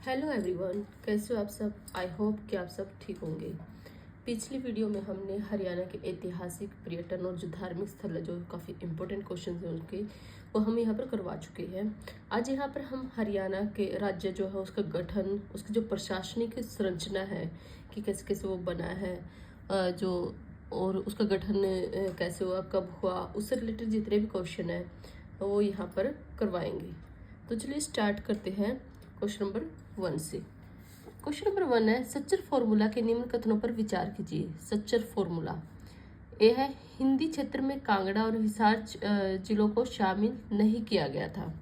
Hello everyone, कैसे हो आप सब। आई होप कि आप सब ठीक होंगे। पिछली वीडियो में हमने हरियाणा के ऐतिहासिक पर्यटन और जो धार्मिक स्थल है, जो काफ़ी इंपॉर्टेंट क्वेश्चन हैं उनके, वो हम यहाँ पर करवा चुके हैं। आज यहाँ पर हम हरियाणा के राज्य जो है उसका गठन, उसकी जो प्रशासनिक संरचना है कि कैसे कैसे वो बना है, जो और उसका गठन कैसे हुआ, कब हुआ, उससे रिलेटेड जितने भी क्वेश्चन हैं वो यहाँ पर करवाएंगे। तो चलिए स्टार्ट करते हैं क्वेश्चन नंबर 1 से। क्वेश्चन नंबर 1 है, सच्चर फॉर्मूला के निम्न कथनों पर विचार कीजिए। सच्चर फॉर्मूला ए है, हिंदी क्षेत्र में कांगड़ा और हिसार जिलों को शामिल नहीं किया गया था।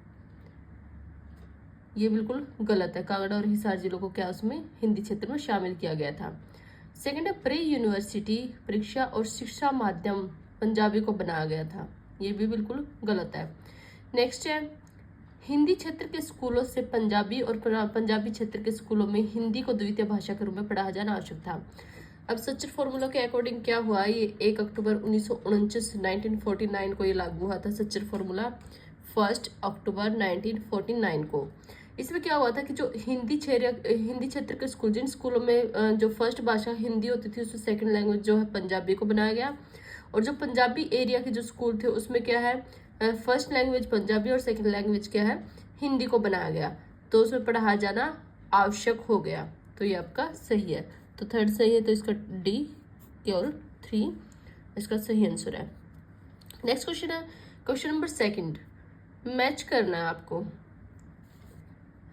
ये बिल्कुल गलत है। कांगड़ा और हिसार जिलों को क्या उसमें हिंदी क्षेत्र में शामिल किया गया था। सेकंड है, प्री यूनिवर्सिटी परीक्षा और शिक्षा माध्यम पंजाबी को बनाया गया था। ये भी बिल्कुल गलत है। नेक्स्ट है, हिंदी क्षेत्र के स्कूलों से पंजाबी और पंजाबी क्षेत्र के स्कूलों में हिंदी को द्वितीय भाषा के रूप में पढ़ाया जाना आवश्यक था। अब सच्चर फॉर्मूला के अकॉर्डिंग क्या हुआ, ये 1 अक्टूबर 1949 को ये लागू हुआ था। सच्चर फॉर्मूला 1 अक्टूबर 1949 को। इसमें क्या हुआ था कि जो हिंदी क्षेत्र के स्कूल, जिन स्कूलों में जो फर्स्ट भाषा हिंदी होती थी, उसमें सेकंड लैंग्वेज जो है पंजाबी को बनाया गया। और जो पंजाबी एरिया के जो स्कूल थे उसमें क्या है, फर्स्ट लैंग्वेज पंजाबी और सेकंड लैंग्वेज क्या है, हिंदी को बनाया गया। तो उसमें पढ़ाया जाना आवश्यक हो गया। तो ये आपका सही है। तो थर्ड सही है, तो इसका डी केवल 3 इसका सही आंसर है। नेक्स्ट क्वेश्चन है क्वेश्चन नंबर 2। मैच करना है आपको।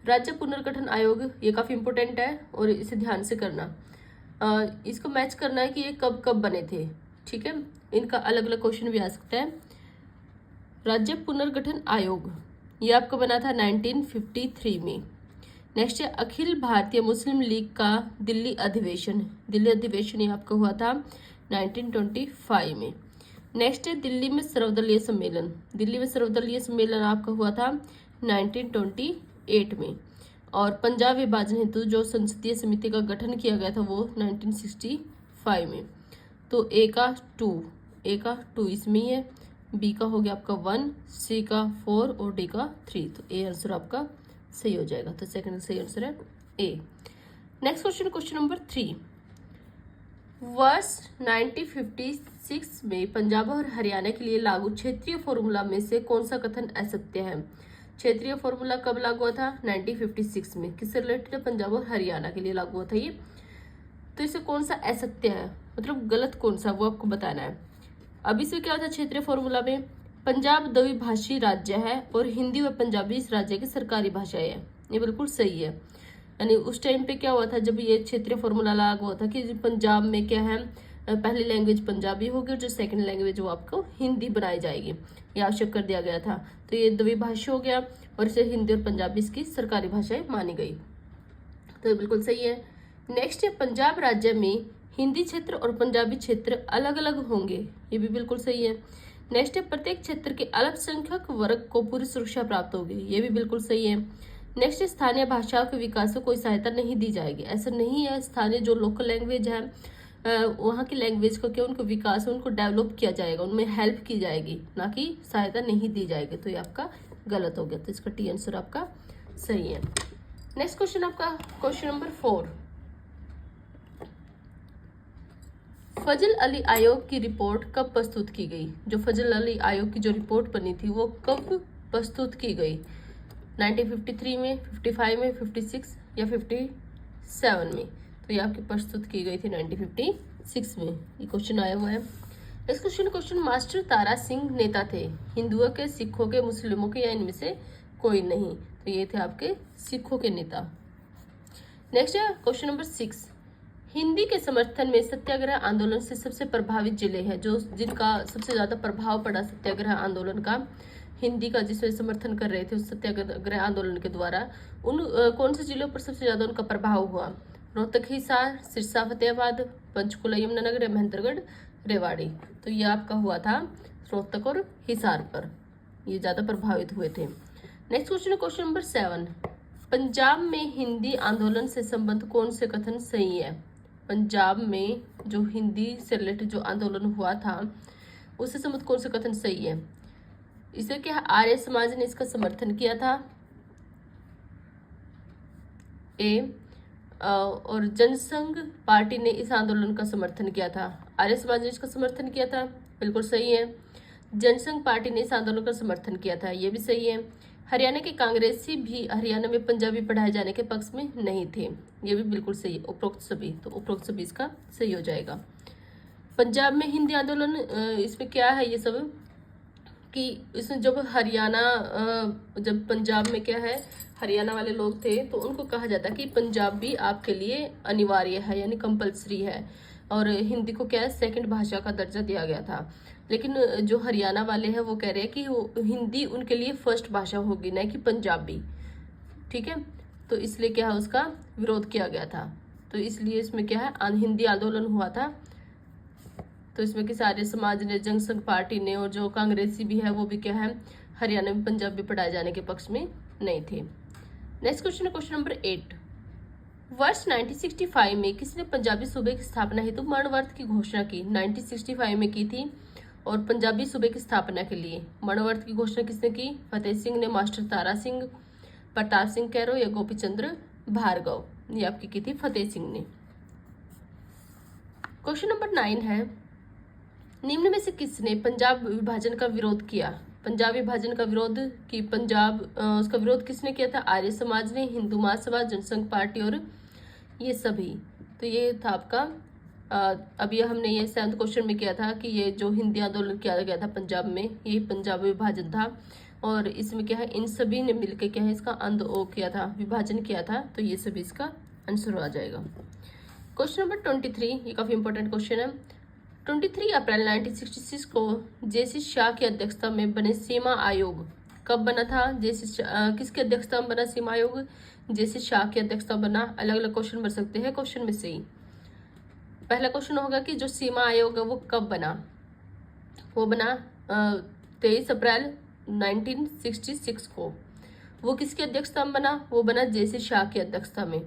राज्य पुनर्गठन आयोग, ये काफी इंपॉर्टेंट है और इसे ध्यान से करना। इसको मैच करना है कि ये कब कब बने थे। ठीक है, इनका अलग अलग क्वेश्चन भी आ सकता है। राज्य पुनर्गठन आयोग ये आपका बना था 1953 में। नेक्स्ट है, अखिल भारतीय मुस्लिम लीग का दिल्ली अधिवेशन ये आपका हुआ था 1925 में। नेक्स्ट है, दिल्ली में सर्वदलीय सम्मेलन आपका हुआ था 1928 में। और पंजाब विभाजन हेतु जो संसदीय समिति का गठन किया गया था वो 1965 में। तो ए का 2 इसमें ही है, बी का हो गया आपका 1, सी का 4 और डी का 3। तो ए आंसर आपका सही हो जाएगा। तो सेकंड सही आंसर है ए। Next question number 3। वर्ष 1956 में पंजाब और हरियाणा के लिए लागू क्षेत्रीय फॉर्मूला में से कौन सा कथन असत्य है। क्षेत्रीय फॉर्मूला कब लागू हुआ था, 1956 में। किससे रिलेटेड है, पंजाब और हरियाणा के लिए लागू हुआ था ये। तो इसे कौन सा असत्य है, मतलब गलत कौन सा, वो आपको बताना है। अब इसमें क्या होता है, क्षेत्रीय फॉर्मूला में पंजाब द्विभाषी राज्य है और हिंदी व पंजाबी इस राज्य की सरकारी भाषाएं है। ये बिल्कुल सही है। यानी उस टाइम पे क्या हुआ था, जब ये क्षेत्रीय फॉर्मूला लागू हुआ था कि पंजाब में क्या है, पहली लैंग्वेज पंजाबी होगी और जो सेकंड लैंग्वेज वो आपको हिंदी बनाई जाएगी, ये आवश्यक कर दिया गया था। तो ये द्विभाषी हो गया और इसे हिंदी और पंजाबी इसकी सरकारी भाषाएं मानी गई। तो ये बिल्कुल सही है। नेक्स्ट है, पंजाब राज्य में हिंदी क्षेत्र और पंजाबी क्षेत्र अलग अलग होंगे। ये भी बिल्कुल सही है। नेक्स्ट है, प्रत्येक क्षेत्र के अल्पसंख्यक वर्ग को पूरी सुरक्षा प्राप्त होगी। ये भी बिल्कुल सही है। नेक्स्ट, स्थानीय भाषाओं के विकास को कोई सहायता नहीं दी जाएगी। ऐसा नहीं है, स्थानीय जो लोकल लैंग्वेज है वहाँ की लैंग्वेज को क्या, उनको विकास, उनको डेवलप किया जाएगा, उनमें हेल्प की जाएगी, ना कि सहायता नहीं दी जाएगी। तो ये आपका गलत हो गया। तो इसका टी आंसर आपका सही है। नेक्स्ट क्वेश्चन आपका क्वेश्चन नंबर 4। फजल अली आयोग की रिपोर्ट कब प्रस्तुत की गई। जो फजल अली आयोग की जो रिपोर्ट बनी थी वो कब प्रस्तुत की गई, 1953 में, 55 में, 56 या 57 में। तो ये आपकी प्रस्तुत की गई थी 1956 में। ये क्वेश्चन आया हुआ है। इस क्वेश्चन मास्टर तारा सिंह नेता थे, हिंदुओं के, सिखों के, मुस्लिमों के या इनमें से कोई नहीं। तो ये थे आपके सिखों के नेता। नेक्स्ट है क्वेश्चन नंबर 6। हिंदी के समर्थन में सत्याग्रह आंदोलन से सबसे प्रभावित जिले हैं, जो जिनका सबसे ज्यादा प्रभाव पड़ा सत्याग्रह आंदोलन का, हिंदी का जिसमें समर्थन कर रहे थे उस सत्याग्रह आंदोलन के द्वारा, उन कौन से जिलों पर सबसे ज्यादा उनका प्रभाव हुआ। रोहतक, हिसार, सिरसा, फतेहाबाद, पंचकुला, यमुनानगर, महेंद्रगढ़, रेवाड़ी। तो ये आपका हुआ था रोहतक और हिसार पर, ये ज्यादा प्रभावित हुए थे। Next question number 7। पंजाब में हिंदी आंदोलन से संबंध कौन से कथन सही है। पंजाब में जो हिंदी से रिलेटेड जो आंदोलन हुआ था उससे संबंधित कौन सा कथन सही है। इसे क्या आर्य समाज ने इसका समर्थन किया था, और जनसंघ पार्टी ने इस आंदोलन का समर्थन किया था। आर्य समाज ने इसका समर्थन किया था, बिल्कुल सही है। जनसंघ पार्टी ने इस आंदोलन का समर्थन किया था, ये भी सही है। हरियाणा के कांग्रेसी भी हरियाणा में पंजाबी पढ़ाए जाने के पक्ष में नहीं थे, ये भी बिल्कुल सही है। उपरोक्त सभी, तो उपरोक्त सभी इसका सही हो जाएगा। पंजाब में हिंदी आंदोलन, इसमें क्या है ये सब कि इसमें जब हरियाणा, जब पंजाब में क्या है, हरियाणा वाले लोग थे तो उनको कहा जाता कि पंजाबी आपके लिए अनिवार्य है, यानी कंपलसरी है, और हिंदी को क्या है, सेकंड भाषा का दर्जा दिया गया था। लेकिन जो हरियाणा वाले हैं वो कह रहे हैं कि वो हिंदी उनके लिए फर्स्ट भाषा होगी, ना कि पंजाबी। ठीक है, तो इसलिए क्या है, उसका विरोध किया गया था। तो इसलिए इसमें क्या है, हिंदी आंदोलन हुआ था। तो इसमें किस आर्य समाज ने, जनसंघ पार्टी ने, और जो कांग्रेसी भी है वो भी क्या है, हरियाणा में पंजाबी पढ़ाए जाने के पक्ष में नहीं थे। नेक्स्ट क्वेश्चन है क्वेश्चन नंबर 8। वर्ष 1965 में किसने पंजाबी सूबे की स्थापना हेतु मरणव्रत की घोषणा की? 1965 में की थी, और पंजाबी सूबे की स्थापना के लिए मरणव्रत की घोषणा किसने की? फतेह सिंह ने, मास्टर तारा सिंह, प्रताप सिंह कैरो या गोपी चंद्र भार्गव? ये आपकी की थी फतेह सिंह ने। क्वेश्चन नंबर 9 है, निम्न में से किसने पंजाब विभाजन का विरोध किया? पंजाब विभाजन का विरोध कि पंजाब, उसका विरोध किसने किया था? आर्य समाज ने, हिंदू महासभा, जनसंघ पार्टी और ये सभी। तो ये था आपका, अभी हमने ये 7th क्वेश्चन में किया था कि ये जो हिंदी आंदोलन किया गया था पंजाब में, ये पंजाब विभाजन था, और इसमें क्या है, इन सभी ने मिलकर क्या है, इसका किया था, विभाजन किया था। तो ये सभी इसका आंसर आ जाएगा। क्वेश्चन नंबर 23, ये काफी इंपॉर्टेंट क्वेश्चन है। 23 अप्रैल 1966 को जेसी शाह की अध्यक्षता में बने सीमा आयोग कब बना था? किसकी अध्यक्षता में बना सीमा आयोग? जेसी शाह की अध्यक्षता बना। अलग अलग क्वेश्चन बन सकते हैं क्वेश्चन में से ही। पहला क्वेश्चन होगा कि जो सीमा आयोग है वो कब बना? वो बना 23 अप्रैल 1966 को। वो किसकी अध्यक्षता में बना? वो बना जेसी शाह की अध्यक्षता में।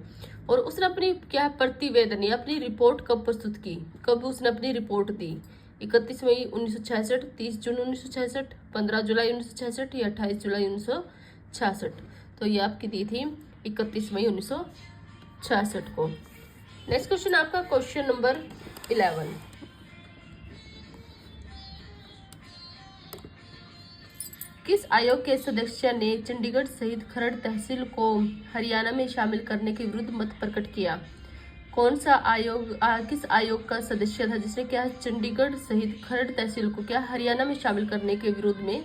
और उसने अपनी क्या प्रतिवेदन या अपनी रिपोर्ट कब प्रस्तुत की? कब उसने अपनी रिपोर्ट दी? 31 मई 1966, 30 जून 1966, 15 जुलाई 1966 या 28 जुलाई 1966? तो ये आपकी दी थी 31 मई 1966 को। नेक्स्ट क्वेश्चन आपका क्वेश्चन नंबर 11। किस आयोग के सदस्य ने चंडीगढ़ सहित खरड़ तहसील को हरियाणा में शामिल करने के विरुद्ध मत प्रकट किया? कौन सा आयोग, किस आयोग का सदस्य था जिसने क्या चंडीगढ़ सहित खरड़ तहसील को क्या हरियाणा में शामिल करने के विरोध में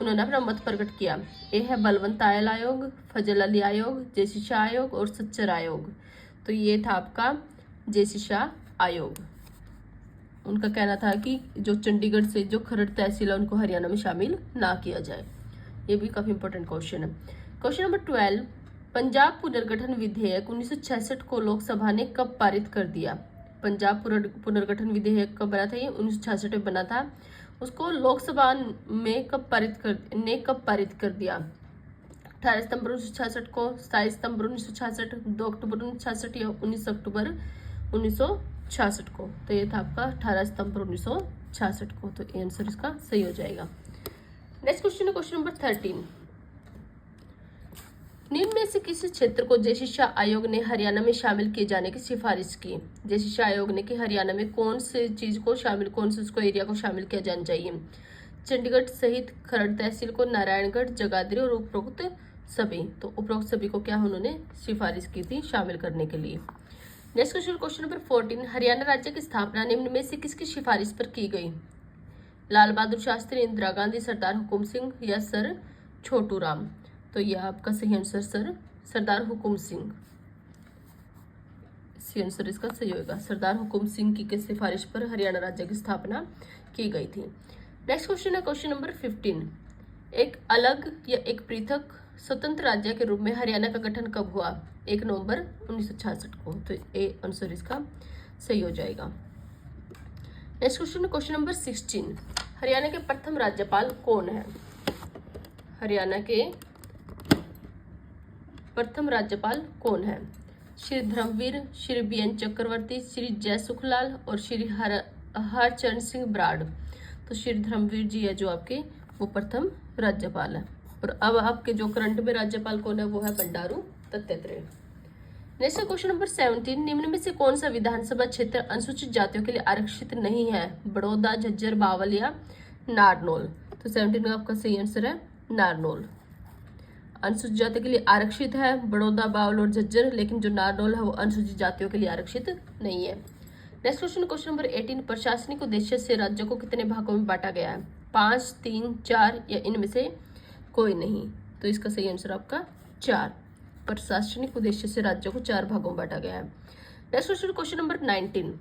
उन्होंने अपना मत प्रकट किया? ये है बलवंत आयल आयोग, फजल अली आयोग, जेसी शाह आयोग और सच्चर आयोग। तो ये था आपका जेसी शाह आयोग। उनका कहना था कि जो चंडीगढ़ से जो खरड़ तहसील है उनको हरियाणा में शामिल ना किया जाए। ये भी काफी इंपॉर्टेंट क्वेश्चन है। क्वेश्चन नंबर 12, पंजाब पुनर्गठन विधेयक 1966 को लोकसभा ने कब पारित कर दिया? पंजाब पुनर्गठन विधेयक कब बना था? ये 1966 में बना था। उसको लोकसभा में कब पारित कर दिया? 18 सितंबर 1966 को, 27 सितंबर 1966, 2 अक्टूबर 1966 या 19 अक्टूबर 1966 को? तो ये था आपका 18 सितंबर 1966 को। तो ये आंसर इसका सही हो जाएगा। नेक्स्ट क्वेश्चन है क्वेश्चन नंबर 13। निम्न में से किस क्षेत्र को जेसी शाह आयोग ने हरियाणा में शामिल किए जाने की सिफारिश की? जेसी शाह आयोग ने कि हरियाणा में कौन से चीज को शामिल, कौन से उसको एरिया को शामिल किया जाना चाहिए? चंडीगढ़ सहित खरड़ तहसील को, नारायणगढ़, जगाधरी और उपरोक्त सभी। तो उपरोक्त सभी को क्या उन्होंने सिफारिश की थी शामिल करने के लिए। Next question, question number 14, Haryana राज्य की स्थापना निम्न में से किसकी सिफारिश पर की गई? लाल बहादुर शास्त्री, इंदिरा गांधी, सरदार हुकुम सिंह या सर छोटू राम? तो यह आपका सही आंसर सरदार हुकुम सिंह। इसी आंसर इसका सही होगा। सरदार हुकुम सिंह की सिफारिश पर हरियाणा राज्य की स्थापना की गई थी। नेक्स्ट क्वेश्चन है क्वेश्चन नंबर 15, एक अलग या एक पृथक स्वतंत्र राज्य के रूप में हरियाणा का गठन कब हुआ? 1 नवंबर 1966 को। तो ए आंसर इसका सही हो जाएगा। नेक्स्ट क्वेश्चन है क्वेश्चन नंबर 16, हरियाणा के प्रथम राज्यपाल कौन है? हरियाणा के प्रथम राज्यपाल कौन है? श्री धर्मवीर, श्री BN चक्रवर्ती, श्री जय सुखलाल और श्री हरचरण सिंह ब्राड? तो श्री धर्मवीर जी है जो आपके वो प्रथम राज्यपाल है। और अब आपके जो करंट में राज्यपाल कौन है वो है Bandaru Dattatreya. Next question number 17, निम्न में से कौन सा विधानसभा क्षेत्र अनुसूचित जातियों के लिए आरक्षित नहीं है? बड़ौदा, झज्जर, बावल या नारनौल। तो 17 का आपका सही आंसर है नारनौल। अनुसूचित जाति के लिए आरक्षित है बड़ौदा, बावल और झज्जर, लेकिन जो नारनौल है वो अनुसूचित जातियों के लिए आरक्षित नहीं है। नेक्स्ट क्वेश्चन नंबर 18, प्रशासनिक उद्देश्य से राज्यों को कितने भागों में बांटा गया है? 5, 3, 4 या इनमें से कोई नहीं। तो इसका सही आंसर आपका 4। प्रशासनिक उद्देश्य से राज्यों को 4 भागों में बांटा गया है। नेक्स्ट क्वेश्चन नंबर 19,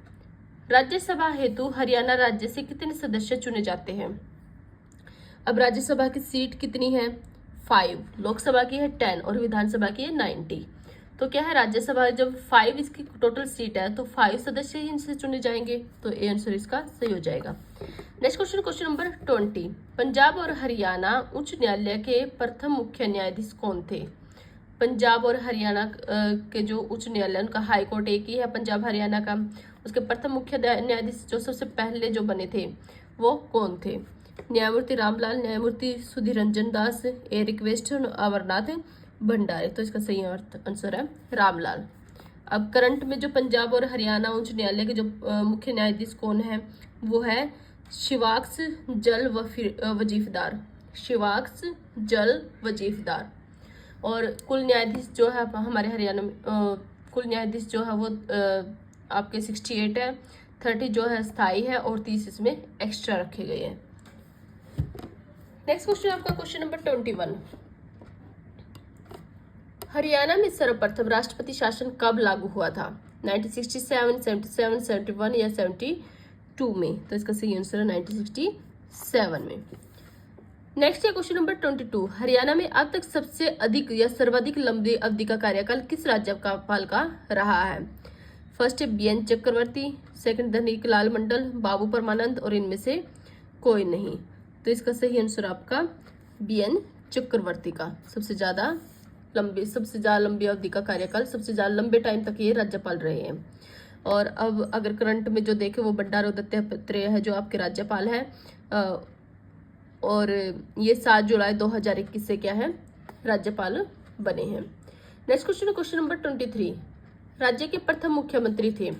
राज्यसभा हेतु हरियाणा राज्य से कितने सदस्य चुने जाते हैं? अब राज्यसभा की सीट कितनी है? 5, लोकसभा की है 10 और विधानसभा की है 90। तो क्या है, राज्यसभा जब 5 इसकी टोटल सीट है तो 5 सदस्य ही इनसे चुने जाएंगे। तो ए आंसर इसका सही हो जाएगा। नेक्स्ट क्वेश्चन नंबर 20, पंजाब और हरियाणा उच्च न्यायालय के प्रथम मुख्य न्यायाधीश कौन थे? पंजाब और हरियाणा के जो उच्च न्यायालय, उनका हाई कोर्ट एक ही है पंजाब हरियाणा का। उसके प्रथम मुख्य न्यायाधीश जो सबसे पहले जो बने थे वो कौन थे? न्यायमूर्ति रामलाल, न्यायमूर्ति सुधीर रंजन दास, एरिक वेस्ट, अमरनाथ भंडारे। तो इसका सही आंसर है रामलाल। अब करंट में जो पंजाब और हरियाणा उच्च न्यायालय के जो मुख्य न्यायाधीश कौन है, वो है शिवाक्स जल वजीफदार, शिवाक्स जल वजीफदार। और कुल न्यायाधीश जो है हमारे हरियाणा में कुल न्यायाधीश जो है वो आपके 68 है, 30 जो है स्थायी है और 30 इसमें एक्स्ट्रा रखे गए हैं। नेक्स्ट क्वेश्चन आपका क्वेश्चन नंबर 21, हरियाणा में सर्वप्रथम राष्ट्रपति शासन कब लागू हुआ था? 1967, 77, 71 या 72 में। तो इसका सही आंसर है 1967 में। नेक्स्ट है क्वेश्चन नंबर 22, हरियाणा में अब तक सबसे अधिक या सर्वाधिक लंबी अवधि का कार्यकाल किस राज्यपाल का रहा है? फर्स्ट है BN चक्रवर्ती, सेकंड धनीक लाल मंडल, बाबू परमानंद और इनमें से कोई नहीं। तो इसका सही आंसर आपका BN चक्रवर्ती का सबसे ज्यादा लंबी अवधि का कार्यकाल, सबसे ज्यादा लंबे टाइम तक ये राज्यपाल रहे हैं। और अब अगर करंट में जो देखे वो बंडारू दत्तात्रेय है जो आपके राज्यपाल है, और ये 7 जुलाई 2021 से क्या है, राज्यपाल बने हैं। नेक्स्ट क्वेश्चन नंबर 23, राज्य के प्रथम मुख्यमंत्री थे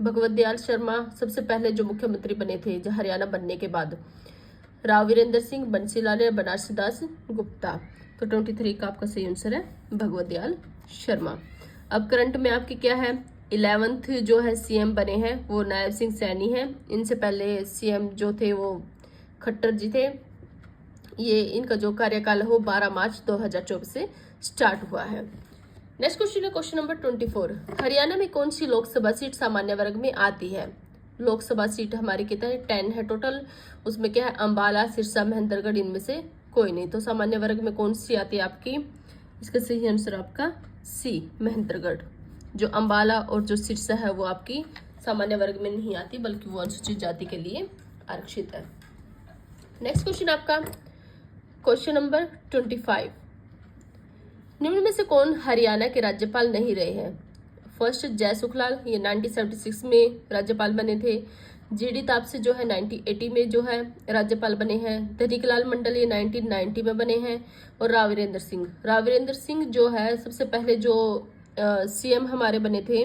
भगवत दयाल शर्मा, सबसे पहले जो मुख्यमंत्री बने थे जो हरियाणा बनने के बाद, राव वीरेंद्र सिंह, बंसीलाल या बनारसी दास गुप्ता। तो 23 का आपका सही आंसर है भगवत दयाल शर्मा। अब करंट में आपकी क्या है, 11th जो है CM बने हैं वो नायब सिंह सैनी है। इनसे पहले CM जो थे वो खट्टर जी थे। ये इनका जो कार्यकाल है वो 12 मार्च 2024 से स्टार्ट हुआ है। नेक्स्ट क्वेश्चन है क्वेश्चन नंबर 24, हरियाणा में कौन सी लोकसभा सीट सामान्य वर्ग में आती है? लोकसभा सीट हमारी कितना है, 10 है टोटल। उसमें क्या है, अंबाला, सिरसा, महेंद्रगढ़, इनमें से कोई नहीं। तो सामान्य वर्ग में कौन सी आती है आपकी? इसका सही आंसर आपका C महेंद्रगढ़। जो अंबाला और जो सिरसा है वो आपकी सामान्य वर्ग में नहीं आती बल्कि वो अनुसूचित जाति के लिए आरक्षित है। नेक्स्ट क्वेश्चन आपका क्वेश्चन नंबर 25, निम्न में से कौन हरियाणा के राज्यपाल नहीं रहे हैं? फर्स्ट जय सुखलाल, ये 1976 में राज्यपाल बने थे। GD तापसे जो है 1980 में जो है राज्यपाल बने हैं। धनीकलाल मंडल ये 1990 में बने हैं। और राव वीरेंद्र सिंह जो है सबसे पहले जो CM हमारे बने थे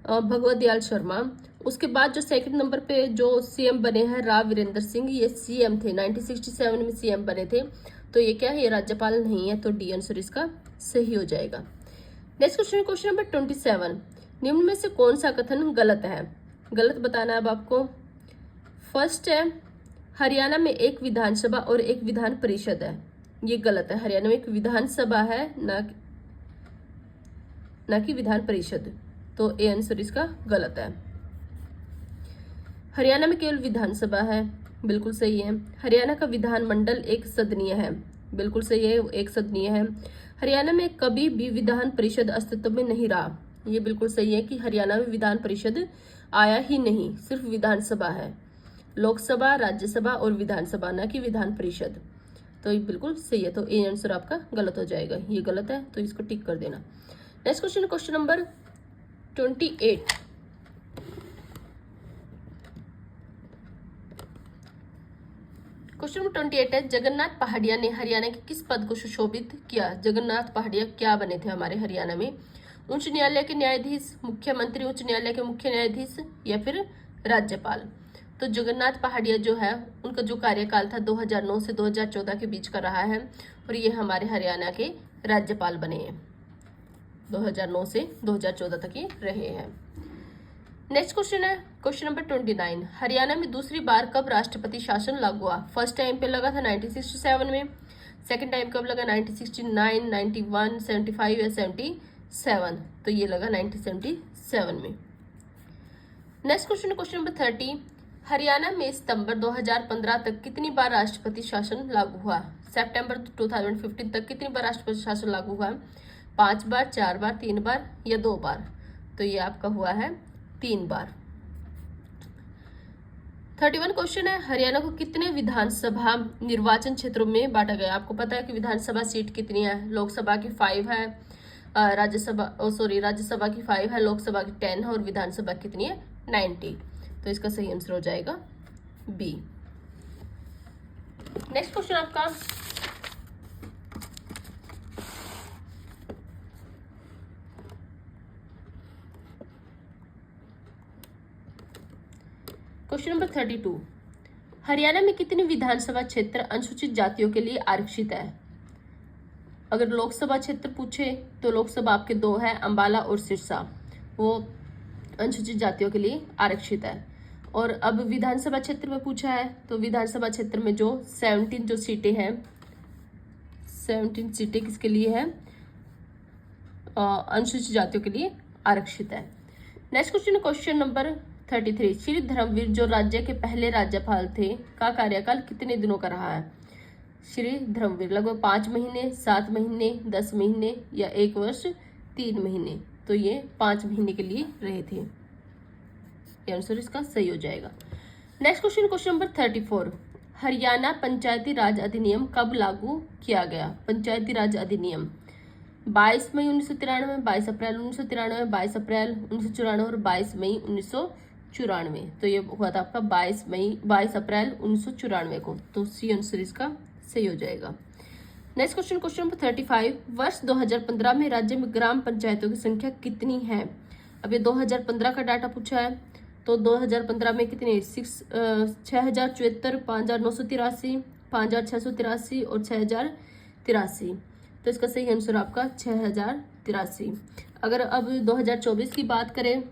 भगवत दयाल शर्मा। उसके बाद जो सेकंड नंबर पे जो CM बने हैं राव वीरेंद्र सिंह, ये CM थे, 1967 में CM बने थे। तो ये क्या है, ये राज्यपाल नहीं है। तो D आंसर इसका सही हो जाएगा। नेक्स्ट क्वेश्चन नंबर 27, निम्न में से कौन सा कथन गलत है? गलत बताना है अब आपको। फर्स्ट है, हरियाणा में एक विधानसभा और एक विधान परिषद है। ये गलत है, हरियाणा में एक विधानसभा है ना कि विधान परिषद। तो ए आंसर इसका गलत है। हरियाणा में केवल विधानसभा है, बिल्कुल सही है। हरियाणा का विधानमंडल एक सदनीय है, बिल्कुल सही है, एक सदनीय है। हरियाणा में कभी भी विधान परिषद अस्तित्व में नहीं रहा, ये बिल्कुल सही है कि हरियाणा में विधान परिषद आया ही नहीं, सिर्फ विधानसभा है। लोकसभा, राज्यसभा और विधानसभा, ना कि विधान परिषद। तो ये बिल्कुल सही है। तो ए आंसर आपका गलत हो जाएगा, ये गलत है तो इसको टिक कर देना। Next question number 28, question number 28 है, जगन्नाथ पहाड़िया ने हरियाणा के किस पद को सुशोभित किया? जगन्नाथ पहाड़िया क्या बने थे हमारे हरियाणा में? उच्च न्यायालय के न्यायाधीश, मुख्यमंत्री, उच्च न्यायालय के मुख्य न्यायाधीश या फिर राज्यपाल। तो जगन्नाथ पहाड़िया जो है उनका जो कार्यकाल था 2009 से 2014 के बीच का रहा है और ये हमारे हरियाणा के राज्यपाल बने हैं। 2009 से 2014 तक ये रहे हैं। नेक्स्ट क्वेश्चन है क्वेश्चन नंबर 29। हरियाणा में दूसरी बार कब राष्ट्रपति शासन लागू हुआ? फर्स्ट टाइम पे लगा था 1967 में, सेकंड टाइम कब लगा? 1969, 91, 75 या 77। तो ये लगा 1977 में। Next question question number 30। Haryana में सितंबर 2015 तक कितनी बार राष्ट्रपति शासन लागू हुआ? सितंबर 2015 तक कितनी बार राष्ट्रपति शासन लागू हुआ? 5 बार, 4 बार, 3 बार या 2 बार? तो ये आपका हुआ है 3 बार। 31 क्वेश्चन है हरियाणा को कितने विधानसभा निर्वाचन क्षेत्रों में बांटा गया? आपको पता है कि विधानसभा सीट कितनी है? लोकसभा की 5 है, राज्यसभा की 5 है, लोकसभा की 10 है और विधानसभा कितनी है? 90। तो इसका सही आंसर हो जाएगा बी। नेक्स्ट क्वेश्चन आपका क्वेश्चन नंबर 32। हरियाणा में कितने विधानसभा क्षेत्र अनुसूचित जातियों के लिए आरक्षित है? अगर लोकसभा क्षेत्र पूछे तो लोकसभा आपके 2 है, अंबाला और सिरसा, वो अनुसूचित जातियों के लिए आरक्षित है। और अब विधानसभा क्षेत्र में पूछा है तो विधानसभा क्षेत्र में जो 17 जो सीटें हैं, 17 सीटें किसके लिए है? अनुसूचित जातियों के लिए आरक्षित है। Next question question number 33। Shri Dharmveer जो राज्य के पहले राज्यपाल थे का कार्यकाल कितने दिनों का रहा है? श्री धर्मवीर लगभग 5 महीने, 7 महीने, 10 महीने या 1 वर्ष, 3 महीने। तो ये 5 महीने के लिए रहे थे। ये आंसर इसका सही हो जाएगा। Next question question number 34। Haryana Panchayati Raj अधिनियम कब लागू किया गया? पंचायती राज अधिनियम 22 मई 1993, 22 अप्रैल 1993, 22 अप्रैल 1994 और 22 मई 1994। तो ये हुआ था आपका 22 अप्रैल 1994 को। तो सी आंसर इसका सही हो जाएगा। Next question question number 35। वर्ष 2015 में राज्य में ग्राम पंचायतों की संख्या कितनी है? अब ये 2015 का डाटा पूछा है तो 2015 में कितनी? 6074, 5983, 5683 और 6083। तो इसका सही आंसर आपका 6083। अगर अब 2024 की बात करें,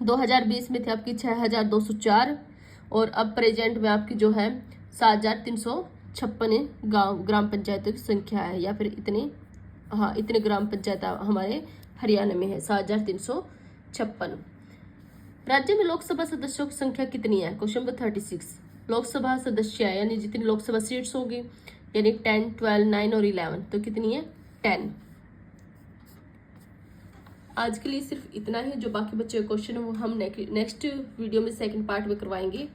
2020 में थे आपकी 6204 और अब प्रेजेंट में आपकी जो है 7356 ग्राम पंचायतों की संख्या है, या फिर इतने ग्राम पंचायत हमारे हरियाणा में है, 7356। राज्य में लोकसभा सदस्यों की संख्या कितनी है? Question number 36। लोकसभा सदस्य यानी जितनी लोकसभा सीट्स होगी, यानी 10, 12, 9 और 11, तो कितनी है? 10। आज के लिए सिर्फ इतना ही। जो बाकी बच्चे क्वेश्चन है वो हम नेक्स्ट वीडियो में सेकंड पार्ट में करवाएंगे।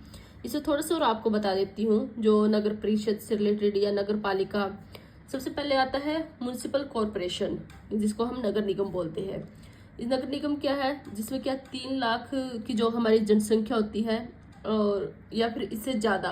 इसे थोड़ा सा और आपको बता देती हूँ जो नगर परिषद से रिलेटेड या नगर पालिका। सबसे पहले आता है म्युनिसिपल कॉरपोरेशन, जिसको हम नगर निगम बोलते हैं। इस नगर निगम क्या है? जिसमें क्या 3 लाख की जो हमारी जनसंख्या होती है और या फिर इससे ज़्यादा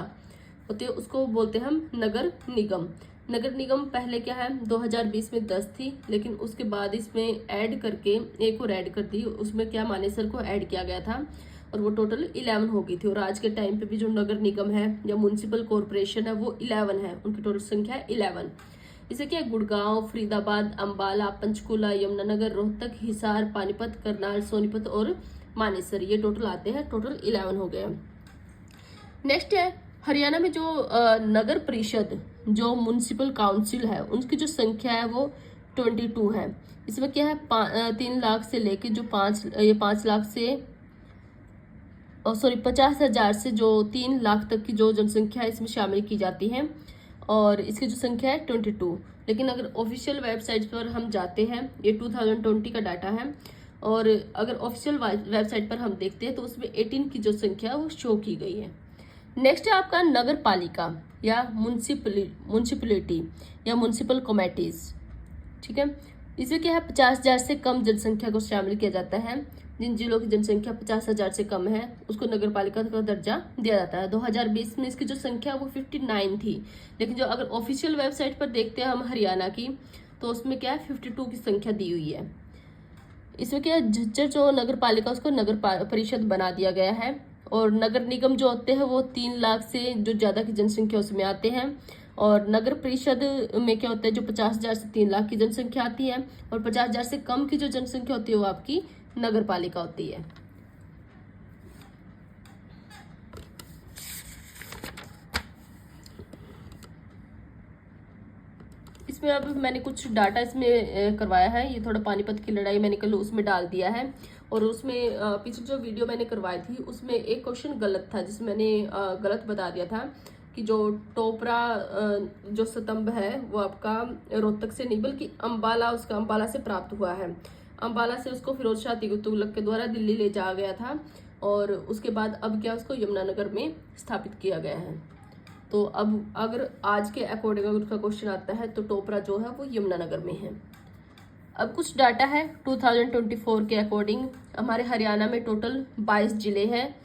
होती है, उसको बोलते हैं हम नगर निगम। नगर निगम पहले क्या है 2020 में 10 थी, लेकिन उसके बाद इसमें ऐड करके एक और ऐड कर दी। उसमें क्या मानेसर को ऐड किया गया था और वो टोटल 11 हो गई थी। और आज के टाइम पे भी जो नगर निगम है या म्युनिसिपल कॉरपोरेशन है वो 11 है, उनकी टोटल संख्या है 11। इसे क्या है? गुड़गांव, फरीदाबाद, अंबाला, पंचकुला, यमुनानगर, रोहतक, हिसार, पानीपत, करनाल, सोनीपत और मानेसर, ये टोटल आते हैं। टोटल 11 हो गए। नेक्स्ट है हरियाणा में जो नगर परिषद जो म्युनिसिपल काउंसिल है उनकी जो संख्या है वो 22 है। इसमें क्या है 3 लाख से लेके जो 5 लाख से 50,000 से जो 3 लाख तक की जो जनसंख्या है इसमें शामिल की जाती है और इसकी जो संख्या है 22। लेकिन अगर ऑफिशियल वेबसाइट पर हम जाते हैं, ये 2020 का डाटा है, और अगर ऑफिशियल वेबसाइट पर हम देखते हैं तो उसमें 18 की जो संख्या है वो शो की गई है। नेक्स्ट है आपका नगर पालिका या म्युनिसिपलिटी या म्युनिसिपल कमेटीज। ठीक है, इसमें क्या है 50,000 से कम जनसंख्या को शामिल किया जाता है। जिन जिलों की जनसंख्या 50,000 से कम है उसको नगर पालिका का दर्जा दिया जाता है। 2020 में इसकी जो संख्या वो 59 थी, लेकिन जो अगर ऑफिशियल वेबसाइट पर देखते हैं हम हरियाणा की, तो उसमें क्या है 52 की संख्या दी हुई है। इसमें क्या है, झज्जर जो नगर पालिका उसको नगर परिषद बना दिया गया है। और नगर निगम जो होते हैं वो 3 लाख से जो ज़्यादा की जनसंख्या उसमें आते हैं। और नगर परिषद में क्या होता है, जो 50,000 से 3 लाख की जनसंख्या आती है, और 50,000 से कम की जो जनसंख्या होती है वो आपकी नगर पालिका होती है। इसमें अब मैंने कुछ डाटा इसमें करवाया है। ये थोड़ा पानीपत की लड़ाई मैंने कल उसमें डाल दिया है। और उसमें पिछली जो वीडियो मैंने करवाई थी उसमें एक क्वेश्चन गलत था, जिसमें मैंने गलत बता दिया था कि जो टोपरा जो स्तंभ है वो आपका रोहतक से नहीं बल्कि अम्बाला, उसका अम्बाला से प्राप्त हुआ है। अम्बाला से उसको फिरोज शाह तुगलक के द्वारा दिल्ली ले जाया गया था, और उसके बाद अब क्या उसको यमुनानगर में स्थापित किया गया है। तो अब अगर आज के अकॉर्डिंग अगर उसका क्वेश्चन आता है तो टोपरा जो है वो यमुनानगर में है। अब कुछ डाटा है 2024 के अकॉर्डिंग। हमारे हरियाणा में टोटल 22 जिले हैं,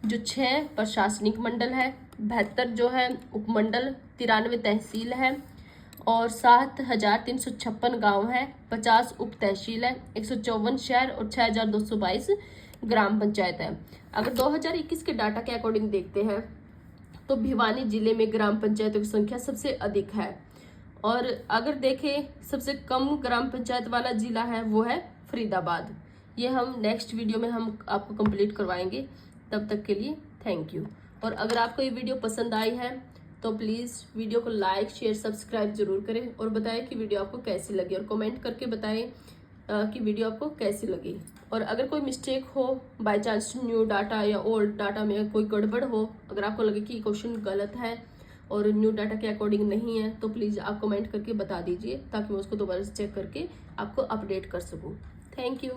जो 6 प्रशासनिक मंडल है, 72 जो है उपमंडल, 93 तहसील है, और 7,356 गांव है, 50 उप तहसील है, 154 शहर और 6,222 ग्राम पंचायत है। अगर 2021 के डाटा के अकॉर्डिंग देखते हैं तो भिवानी जिले में ग्राम पंचायतों की संख्या सबसे अधिक है। और अगर देखें सबसे कम ग्राम पंचायत वाला जिला है वो है फरीदाबाद। ये हम नेक्स्ट वीडियो में हम आपको कंप्लीट करवाएंगे। तब तक के लिए थैंक यू। और अगर आपको ये वीडियो पसंद आई है तो प्लीज़ वीडियो को लाइक शेयर सब्सक्राइब जरूर करें, और बताएं कि वीडियो आपको कैसी लगी, और कमेंट करके बताएं कि वीडियो आपको कैसी लगी। और अगर कोई मिस्टेक हो, बाय चांस न्यू डाटा या ओल्ड डाटा में कोई गड़बड़ हो, अगर आपको लगे कि क्वेश्चन गलत है और न्यू डाटा के अकॉर्डिंग नहीं है, तो प्लीज़ आप कमेंट करके बता दीजिए, ताकि मैं उसको दोबारा से चेक करके आपको अपडेट कर सकूँ। Thank you.